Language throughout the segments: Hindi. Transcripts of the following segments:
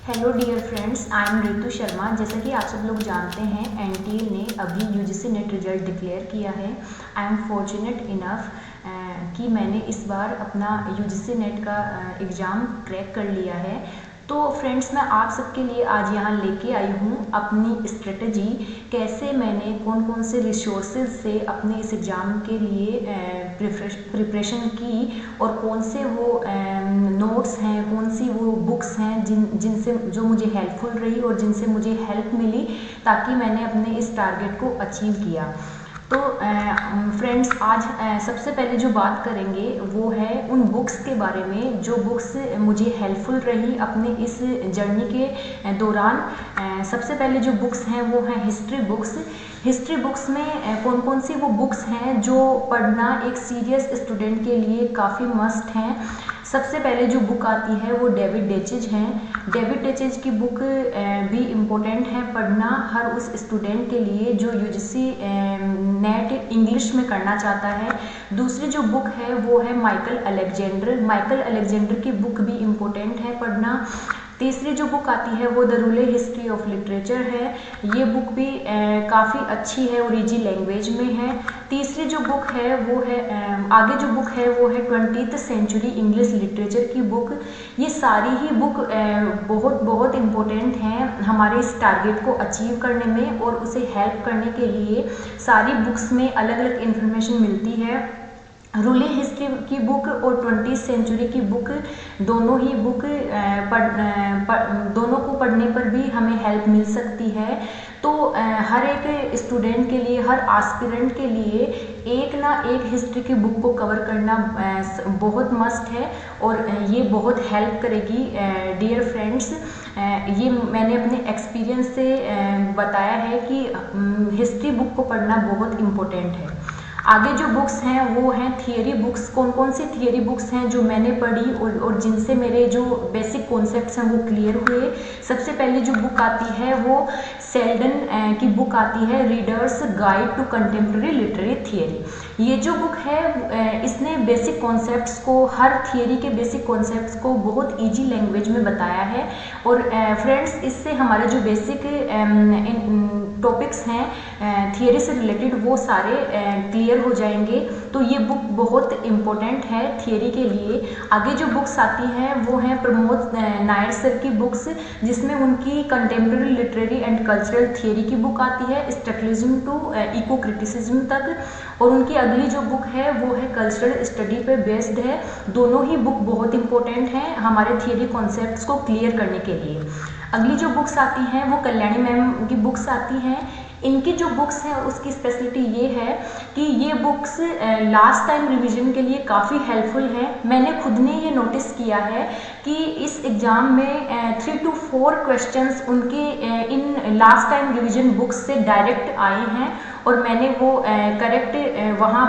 Hello dear friends, I am Ritu Sharma. जैसा कि आप सब लोग जानते हैं, एनटीए ने अभी यूजीसी नेट रिजल्ट डिक्लेयर किया है। आई एम फॉर्चुनेट इनफ कि मैंने इस बार अपना यूजीसी नेट का एग्ज़ाम क्रैक कर लिया है। तो फ्रेंड्स, मैं आप सबके लिए आज यहाँ लेके आई हूँ अपनी स्ट्रेटजी, कैसे मैंने कौन कौन से रिसोर्सेज से अपने इस एग्ज़ाम के लिए प्रिपरेशन की और कौन से वो नोट्स हैं, कौन सी वो बुक्स हैं जिनसे जो मुझे हेल्पफुल रही और जिनसे मुझे हेल्प मिली, ताकि मैंने अपने इस टारगेट को अचीव किया। तो फ्रेंड्स, आज सबसे पहले जो बात करेंगे वो है उन बुक्स के बारे में जो बुक्स मुझे हेल्पफुल रही अपने इस जर्नी के दौरान। सबसे पहले जो बुक्स हैं वो हैं हिस्ट्री बुक्स। हिस्ट्री बुक्स में कौन कौन सी वो बुक्स हैं जो पढ़ना एक सीरियस स्टूडेंट के लिए काफ़ी मस्ट हैं। सबसे पहले जो बुक आती है वो डेविड डेचिज हैं। डेविड डेचिज की बुक भी इम्पोर्टेंट है पढ़ना हर उस स्टूडेंट के लिए जो यूजीसी नेट इंग्लिश में करना चाहता है। दूसरी जो बुक है वो है माइकल अलेक्जेंडर। माइकल अलेक्जेंडर की बुक भी इम्पोर्टेंट है पढ़ना। तीसरी जो बुक आती है वो द रूले हिस्ट्री ऑफ लिटरेचर है। ये बुक भी काफ़ी अच्छी है और इजी लैंग्वेज में है। तीसरी जो बुक है वो है आगे जो बुक है वो है 20th सेंचुरी इंग्लिश लिटरेचर की बुक। ये सारी ही बुक बहुत बहुत इम्पोर्टेंट हैं हमारे इस टारगेट को अचीव करने में और उसे हेल्प करने के लिए। सारी बुक्स में अलग अलग इन्फॉर्मेशन मिलती है। रूले हिस्ट्री की बुक और 20th सेंचुरी की बुक, दोनों ही बुक दोनों को पढ़ने पर भी हमें हेल्प मिल सकती है। तो हर एक स्टूडेंट के लिए, हर एस्पिरेंट के लिए एक ना एक हिस्ट्री की बुक को कवर करना बहुत मस्ट है और ये बहुत हेल्प करेगी डियर फ्रेंड्स। ये मैंने अपने एक्सपीरियंस से बताया है कि हिस्ट्री बुक को पढ़ना बहुत इम्पोर्टेंट है। आगे जो बुक्स हैं वो हैं थियरी बुक्स। कौन कौन सी थियरी बुक्स हैं जो मैंने पढ़ी और जिनसे मेरे जो बेसिक कॉन्सेप्ट्स हैं वो क्लियर हुए। सबसे पहले जो बुक आती है वो सेल्डन की बुक आती है, reader's guide to contemporary literary theory. ये जो बुक है इसने बेसिक कॉन्सेप्ट्स को, हर थियरी के बेसिक कॉन्सेप्ट्स को बहुत ईजी लैंग्वेज में बताया है। और फ्रेंड्स, इससे हमारे जो बेसिक टॉपिक्स हैं थियरी से रिलेटेड वो सारे क्लियर हो जाएंगे। तो ये बुक बहुत इम्पोर्टेंट है थियरी के लिए। आगे जो बुक्स आती हैं वो हैं प्रमोद नायर सर की बुक्स, जिसमें उनकी contemporary literary and cultural theory की बुक आती है, स्ट्रक्चरलिज्म टू इको क्रिटिसिज्म तक। और उनकी अगली जो बुक है वो है कल्चरल स्टडी पे बेस्ड है। दोनों ही बुक बहुत इंपॉर्टेंट हैं हमारे थियरी कॉन्सेप्ट्स को क्लियर करने के लिए। अगली जो बुक्स आती हैं वो कल्याणी मैम की बुक्स आती हैं। इनकी जो बुक्स हैं उसकी स्पेशलिटी ये है कि ये बुक्स लास्ट टाइम रिवीजन के लिए काफ़ी हेल्पफुल हैं। मैंने खुद ने ये नोटिस किया है कि इस एग्ज़ाम में 3 to 4 क्वेश्चंस उनके in last time revision books से डायरेक्ट आए हैं और मैंने वो करेक्ट वहाँ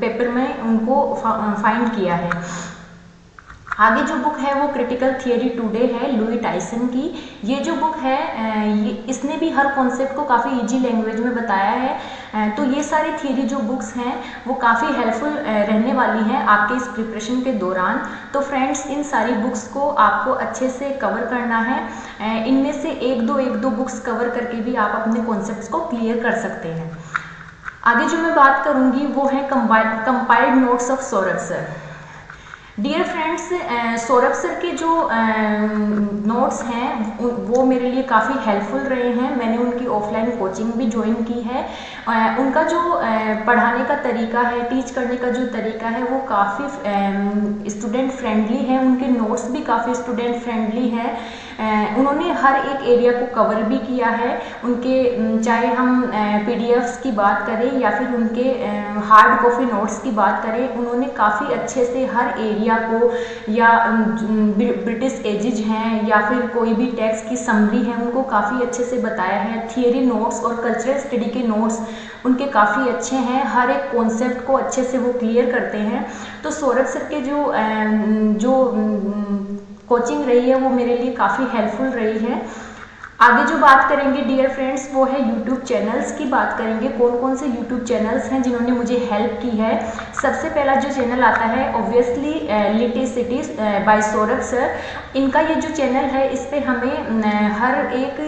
पेपर में उनको फाइंड किया है। आगे जो बुक है वो क्रिटिकल थियरी टुडे है, लुई टाइसन की। ये जो बुक है इसने भी हर कॉन्सेप्ट को काफ़ी इजी लैंग्वेज में बताया है। तो ये सारी थियरी जो बुक्स हैं वो काफ़ी हेल्पफुल रहने वाली हैं आपके इस प्रिपरेशन के दौरान। तो फ्रेंड्स, इन सारी बुक्स को आपको अच्छे से कवर करना है। इनमें से एक दो बुक्स कवर करके भी आप अपने कॉन्सेप्ट्स को क्लियर कर सकते हैं। आगे जो मैं बात करूँगी वो है compiled notes of Saurabh sir. Dear friends, Saurabh sir के जो नोट्स हैं वो मेरे लिए काफ़ी हेल्पफुल रहे हैं। मैंने उनकी ऑफलाइन कोचिंग भी ज्वाइन की है। उनका जो पढ़ाने का तरीका है, टीच करने का जो तरीका है वो काफ़ी स्टूडेंट फ्रेंडली है। उनके नोट्स भी काफ़ी स्टूडेंट फ्रेंडली हैं। उन्होंने हर एक एरिया को कवर भी किया है। उनके चाहे हम पीडीएफ्स की बात करें या फिर उनके हार्ड कॉपी नोट्स की बात करें, उन्होंने काफ़ी अच्छे से हर एरिया को, या ब्रिटिश एजेज हैं या फिर कोई भी टेक्स्ट की समरी है, उनको काफ़ी अच्छे से बताया है। थियरी नोट्स और कल्चरल स्टडी के नोट्स उनके काफ़ी अच्छे हैं। हर एक कॉन्सेप्ट को अच्छे से वो क्लियर करते हैं। तो सौरभ सर के जो कोचिंग रही है वो मेरे लिए काफ़ी हेल्पफुल रही है। आगे जो बात करेंगे डियर फ्रेंड्स वो है यूट्यूब चैनल्स की बात करेंगे। कौन कौन से यूट्यूब चैनल्स हैं जिन्होंने मुझे हेल्प की है। सबसे पहला जो चैनल आता है ऑब्वियसली लिटिसिटी बाय सौरभ सर। इनका ये जो चैनल है इस पे हमें हर एक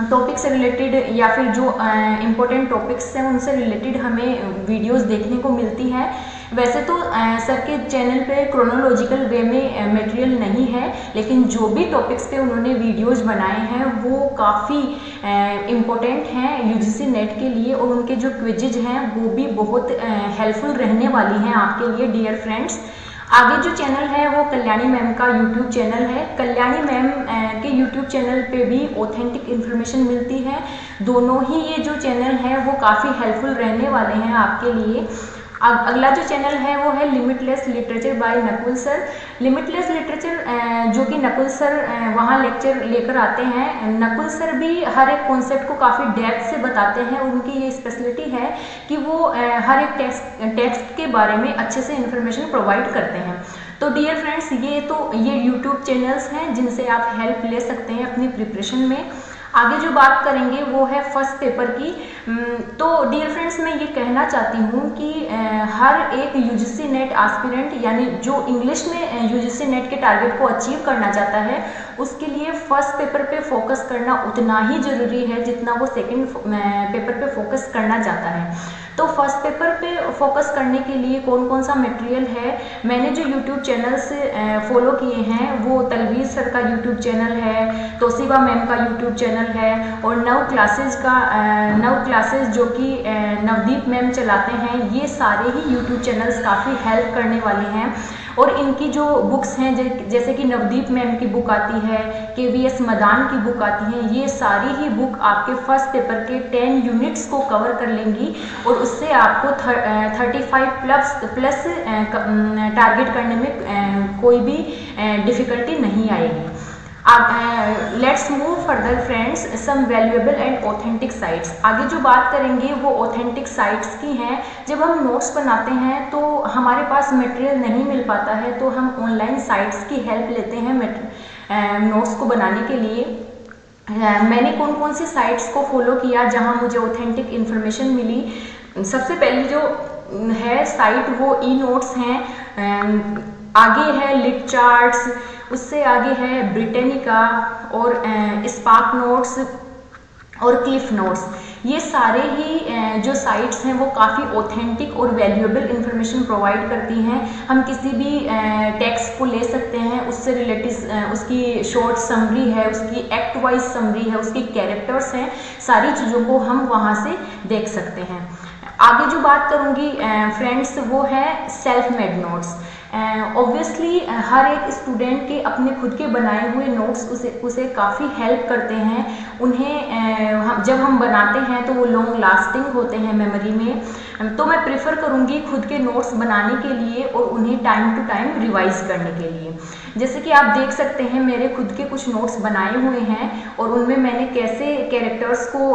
टॉपिक से रिलेटेड या फिर जो इम्पोर्टेंट टॉपिक्स हैं उनसे रिलेटेड हमें वीडियोस देखने को मिलती हैं। वैसे तो सर के चैनल पे क्रोनोलॉजिकल वे में मटेरियल नहीं है, लेकिन जो भी टॉपिक्स पे उन्होंने वीडियोस बनाए हैं वो काफ़ी इम्पोर्टेंट हैं यूजीसी नेट के लिए, और उनके जो क्विजेज हैं वो भी बहुत हेल्पफुल रहने वाली हैं आपके लिए डियर फ्रेंड्स। आगे जो चैनल है वो कल्याणी मैम का यूट्यूब चैनल है। कल्याणी मैम के यूट्यूब चैनल पे भी ऑथेंटिक इन्फॉर्मेशन मिलती है। दोनों ही ये जो चैनल है वो काफ़ी हेल्पफुल रहने वाले हैं आपके लिए। अगला जो चैनल है वो है limitless literature bye Nakul sir. Limitless literature जो कि नकुल सर वहाँ लेक्चर लेकर आते हैं। नकुल सर भी हर एक कॉन्सेप्ट को काफ़ी डेप्थ से बताते हैं। उनकी ये स्पेशलिटी है कि वो हर एक टेक्स्ट के बारे में अच्छे से इन्फॉर्मेशन प्रोवाइड करते हैं। तो डियर फ्रेंड्स ये यूट्यूब चैनल्स हैं जिनसे आप हेल्प ले सकते हैं अपनी प्रिपरेशन में। आगे जो बात करेंगे वो है फर्स्ट पेपर की। तो डियर फ्रेंड्स मैं ये कहना चाहती हूँ कि हर एक यूजीसी नेट एस्पिरेंट यानी जो इंग्लिश में यूजीसी नेट के टारगेट को अचीव करना चाहता है उसके लिए फर्स्ट पेपर पे फोकस करना उतना ही ज़रूरी है जितना वो सेकंड पेपर पे फोकस करना चाहता है। तो फर्स्ट पेपर पे फोकस करने के लिए कौन कौन सा मटेरियल है, मैंने जो यूट्यूब चैनल्स फॉलो किए हैं वो तलवीर सर का यूट्यूब चैनल है, तोसीबा मैम का यूट्यूब चैनल है, और नव क्लासेस जो कि नवदीप मैम चलाते हैं। ये सारे ही यूट्यूब चैनल्स काफ़ी हेल्प करने वाले हैं। और इनकी जो बुक्स हैं जैसे कि नवदीप मैम की बुक आती है, KVS मदान की बुक आती है, ये सारी ही बुक आपके फर्स्ट पेपर के 10 यूनिट्स को कवर कर लेंगी और उससे आपको 35 प्लस टारगेट करने में कोई भी डिफ़िकल्टी नहीं आएगी। Let's move further friends some valuable and authentic sites. आगे जो बात करेंगे वो ऑथेंटिक साइट्स की हैं। जब हम नोट्स बनाते हैं तो हमारे पास मटेरियल नहीं मिल पाता है तो हम ऑनलाइन साइट्स की हेल्प लेते हैं नोट्स को बनाने के लिए। मैंने कौन कौन सी साइट्स को फॉलो किया जहां मुझे ऑथेंटिक इन्फॉर्मेशन मिली। सबसे पहली जो है साइट वो ई नोट्स हैं, आगे है लिट चार्ट्स, उससे आगे है ब्रिटेनिका और स्पार्क नोट्स और क्लिफ नोट्स। ये सारे ही जो साइट्स हैं वो काफ़ी ऑथेंटिक और वैल्यूएबल इंफॉर्मेशन प्रोवाइड करती हैं। हम किसी भी टेक्स्ट को ले सकते हैं, उससे रिलेटेड उसकी शॉर्ट समरी है, उसकी एक्ट वाइज समरी है, उसके कैरेक्टर्स हैं, सारी चीज़ों को हम वहाँ से देख सकते हैं। आगे जो बात करूँगी फ्रेंड्स वो है सेल्फ मेड नोट्स। ऑब्वियसली हर एक स्टूडेंट के अपने खुद के बनाए हुए नोट्स उसे काफ़ी हेल्प करते हैं। उन्हें जब हम बनाते हैं तो वो लॉन्ग लास्टिंग होते हैं मेमोरी में। तो मैं प्रेफर करूँगी खुद के नोट्स बनाने के लिए और उन्हें टाइम टू टाइम रिवाइज करने के लिए। जैसे कि आप देख सकते हैं मेरे खुद के कुछ नोट्स बनाए हुए हैं और उनमें मैंने कैसे कैरेक्टर्स को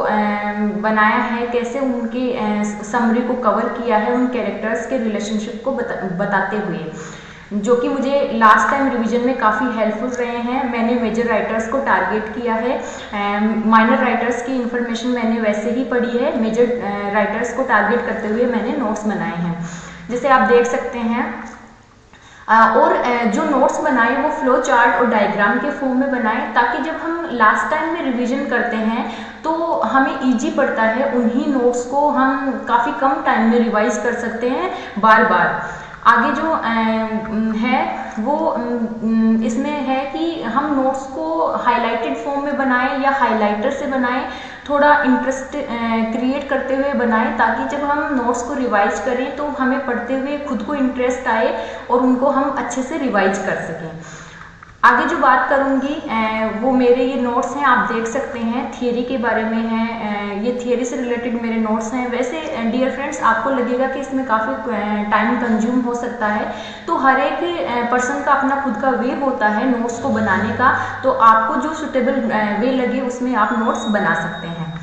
बनाया है, कैसे उनके समरी को कवर किया है, उन कैरेक्टर्स के रिलेशनशिप को बताते हुए, जो कि मुझे लास्ट टाइम रिवीजन में काफ़ी हेल्पफुल रहे हैं। मैंने मेजर राइटर्स को टारगेट किया है, माइनर राइटर्स की इन्फॉर्मेशन मैंने वैसे ही पढ़ी है, मेजर राइटर्स को टारगेट करते हुए मैंने नोट्स बनाए हैं, जैसे आप देख सकते हैं। और जो नोट्स बनाए वो फ्लो चार्ट और डायग्राम के फॉर्म में बनाए, ताकि जब हम लास्ट टाइम में रिवीजन करते हैं तो हमें इजी पड़ता है, उन्हीं नोट्स को हम काफ़ी कम टाइम में रिवाइज कर सकते हैं बार बार। आगे जो है वो इसमें है कि हम नोट्स को हाइलाइटेड फॉर्म में बनाएं या हाइलाइटर से बनाएं, थोड़ा इंटरेस्ट क्रिएट करते हुए बनाएं, ताकि जब हम नोट्स को रिवाइज करें तो हमें पढ़ते हुए खुद को इंटरेस्ट आए और उनको हम अच्छे से रिवाइज कर सकें। आगे जो बात करूँगी वो मेरे ये नोट्स हैं, आप देख सकते हैं थियरी के बारे में है, ये थियरी से रिलेटेड मेरे नोट्स हैं। वैसे डियर फ्रेंड्स आपको लगेगा कि इसमें काफ़ी टाइम कंज्यूम हो सकता है, तो हर एक पर्सन का अपना खुद का वे होता है नोट्स को बनाने का, तो आपको जो सुटेबल वे लगे उसमें आप नोट्स बना सकते हैं।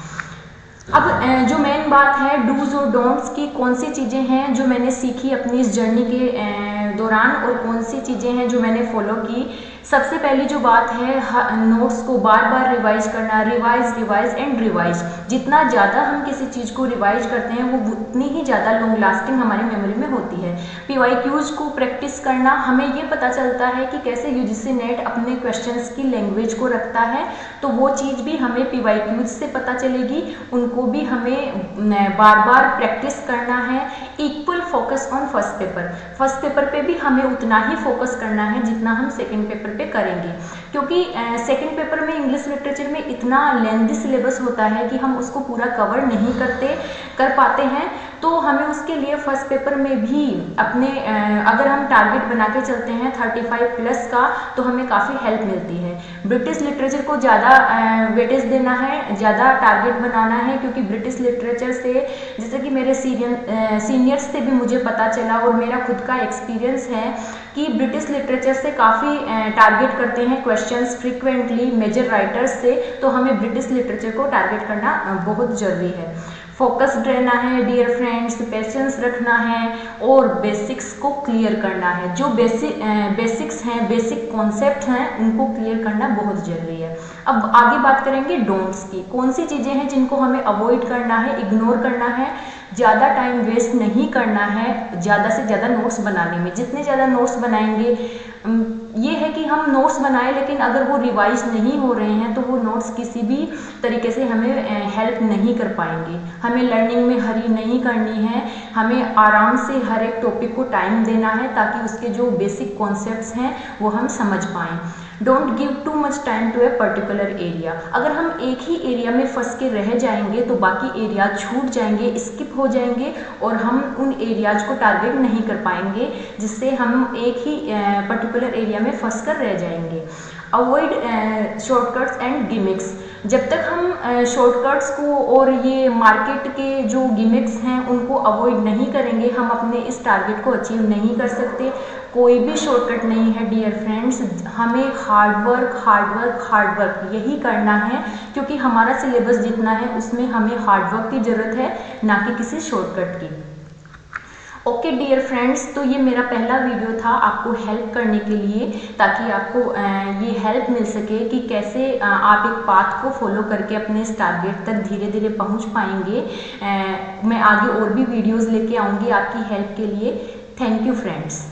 अब जो मेन बात है डूज और डोंट्स की, कौन सी चीज़ें हैं जो मैंने सीखी अपनी इस जर्नी के दौरान और कौन सी चीज़ें हैं जो मैंने फॉलो की। सबसे पहली जो बात है, नोट्स को बार बार रिवाइज करना, रिवाइज रिवाइज एंड रिवाइज। जितना ज़्यादा हम किसी चीज़ को रिवाइज करते हैं वो उतनी ही ज़्यादा लॉन्ग लास्टिंग हमारी मेमोरी में होती है। PYQs को प्रैक्टिस करना, हमें ये पता चलता है कि कैसे UGC नेट अपने क्वेश्चंस की लैंग्वेज को रखता है, तो वो चीज़ भी हमें PYQs से पता चलेगी, उनको भी हमें बार बार प्रैक्टिस करना है। Equal focus on first paper, first paper पे भी हमें उतना ही फोकस करना है जितना हम सेकेंड पेपर पे करेंगे, क्योंकि सेकेंड पेपर में इंग्लिश लिटरेचर में इतना लेंथी सिलेबस होता है कि हम उसको पूरा कवर नहीं कर पाते हैं। तो हमें उसके लिए फर्स्ट पेपर में भी अपने अगर हम टारगेट बना के चलते हैं 35 प्लस का, तो हमें काफ़ी हेल्प मिलती है। ब्रिटिश लिटरेचर को ज़्यादा वेटेज देना है, ज़्यादा टारगेट बनाना है, क्योंकि ब्रिटिश लिटरेचर से, जैसे कि मेरे सीनियर्स से भी मुझे पता चला और मेरा खुद का एक्सपीरियंस है कि ब्रिटिश लिटरेचर से काफ़ी टारगेट करते हैं क्वेश्चंस फ्रीक्वेंटली मेजर राइटर्स से, तो हमें ब्रिटिश लिटरेचर को टारगेट करना बहुत ज़रूरी है। फोकस्ड रहना है डियर फ्रेंड्स, पेशेंस रखना है और बेसिक्स को क्लियर करना है। जो बेसिक्स हैं, बेसिक कॉन्सेप्ट हैं, उनको क्लियर करना बहुत ज़रूरी है। अब आगे बात करेंगे डोंट्स की। कौन सी चीज़ें हैं जिनको हमें अवॉइड करना है, इग्नोर करना है। ज़्यादा टाइम वेस्ट नहीं करना है ज़्यादा से ज़्यादा नोट्स बनाने में। जितने ज़्यादा नोट्स बनाएंगे, ये है कि हम नोट्स बनाएं लेकिन अगर वो रिवाइज नहीं हो रहे हैं तो वो नोट्स किसी भी तरीके से हमें हेल्प नहीं कर पाएंगे। हमें लर्निंग में हरी नहीं करनी है, हमें आराम से हर एक टॉपिक को टाइम देना है ताकि उसके जो बेसिक कॉन्सेप्ट्स हैं वो हम समझ पाएँ। Don't give too much time to a particular area. अगर हम एक ही एरिया में फंस के रह जाएंगे तो बाकी एरिया छूट जाएंगे, स्किप हो जाएंगे और हम उन एरियाज को टारगेट नहीं कर पाएंगे, जिससे हम एक ही पर्टिकुलर एरिया में फंस कर रह जाएंगे। Avoid shortcuts and gimmicks. जब तक हम शॉर्टकट्स को और ये मार्केट के जो गिमिक्स हैं उनको अवॉइड नहीं करेंगे, हम अपने इस टारगेट को अचीव नहीं कर सकते। कोई भी शॉर्टकट नहीं है डियर फ्रेंड्स, हमें हार्ड वर्क यही करना है, क्योंकि हमारा सिलेबस जितना है उसमें हमें हार्ड वर्क की ज़रूरत है, ना कि किसी शॉर्टकट की। ओके डियर फ्रेंड्स, तो ये मेरा पहला वीडियो था आपको हेल्प करने के लिए, ताकि आपको ये हेल्प मिल सके कि कैसे आप एक पाथ को फॉलो करके अपने इस टारगेट तक धीरे धीरे पहुंच पाएंगे। मैं आगे और भी वीडियोस लेके आऊँगी आपकी हेल्प के लिए। Thank you friends.